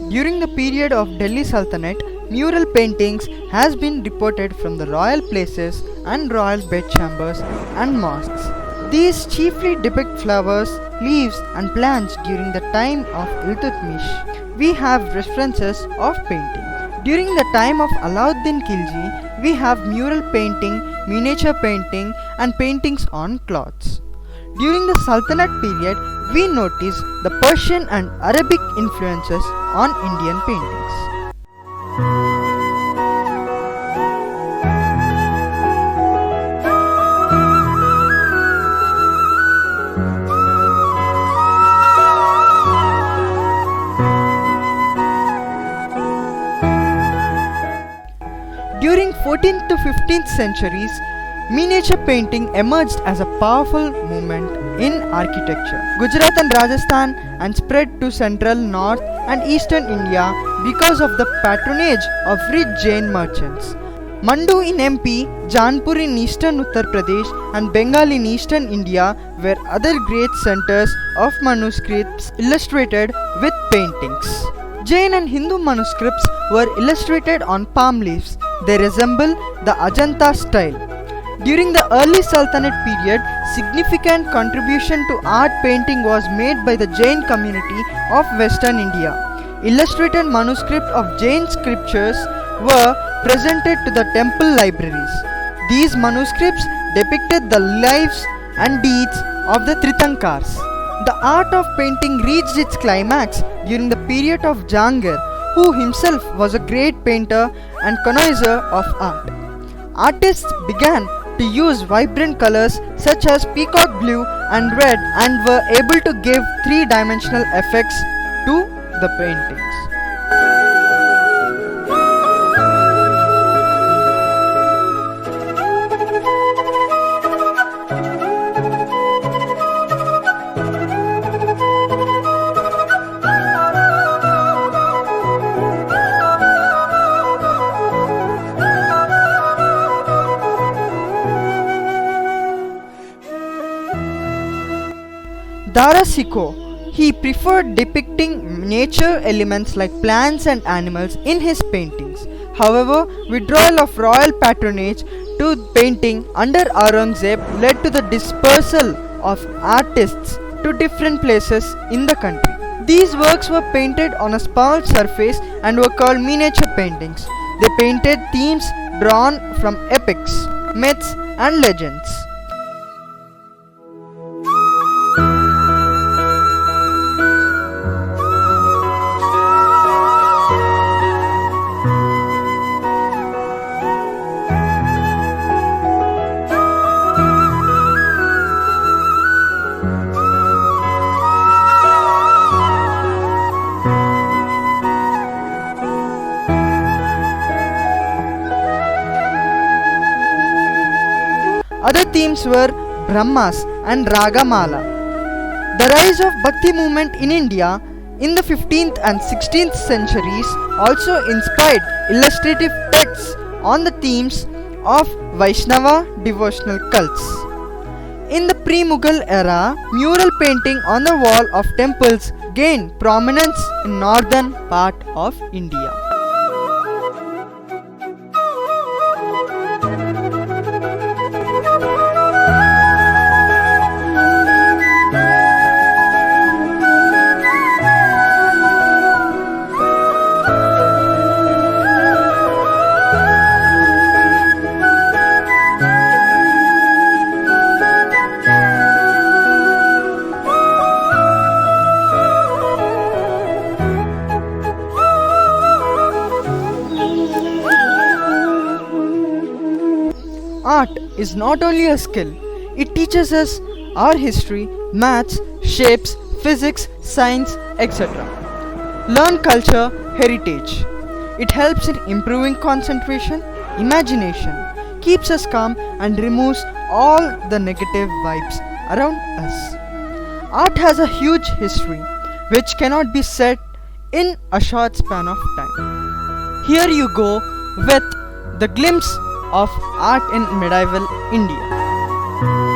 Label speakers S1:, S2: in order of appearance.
S1: During the period of Delhi Sultanate, mural paintings has been reported from the royal places and royal bedchambers and mosques. These chiefly depict flowers, leaves and plants during the time of Iltutmish. We have references of painting. During the time of Alauddin Khilji, we have mural painting, miniature painting and paintings on cloths. During the Sultanate period, we notice the Persian and Arabic influences on Indian paintings. During 14th to 15th centuries, miniature painting emerged as a powerful movement in architecture. Gujarat and Rajasthan and spread to central, north and eastern India because of the patronage of rich Jain merchants. Mandu in MP, Janpur in eastern Uttar Pradesh and Bengal in eastern India were other great centers of manuscripts illustrated with paintings. Jain and Hindu manuscripts were illustrated on palm leaves. They resemble the Ajanta style. During the early Sultanate period, significant contribution to art painting was made by the Jain community of Western India. Illustrated manuscripts of Jain scriptures were presented to the temple libraries. These manuscripts depicted the lives and deeds of the Tritankars. The art of painting reached its climax during the period of Jahangir, who himself was a great painter and connoisseur of art. Artists began to use vibrant colors such as peacock blue and red and were able to give three-dimensional effects to the paintings. Dara Shikoh, he preferred depicting nature elements like plants and animals in his paintings. However, withdrawal of royal patronage to painting under Aurangzeb led to the dispersal of artists to different places in the country. These works were painted on a small surface and were called miniature paintings. They painted themes drawn from epics, myths and legends. Other themes were Brahmas and Ragamala. The rise of Bhakti movement in India in the 15th and 16th centuries also inspired illustrative texts on the themes of Vaishnava devotional cults. In the pre-Mughal era, mural painting on the wall of temples gained prominence in northern part of India. Art is not only a skill, it teaches us our history, maths, shapes, physics, science, etc. Learn culture, heritage. It helps in improving concentration, imagination, keeps us calm and removes all the negative vibes around us. Art has a huge history which cannot be said in a short span of time. Here you go with the glimpse of art in medieval India.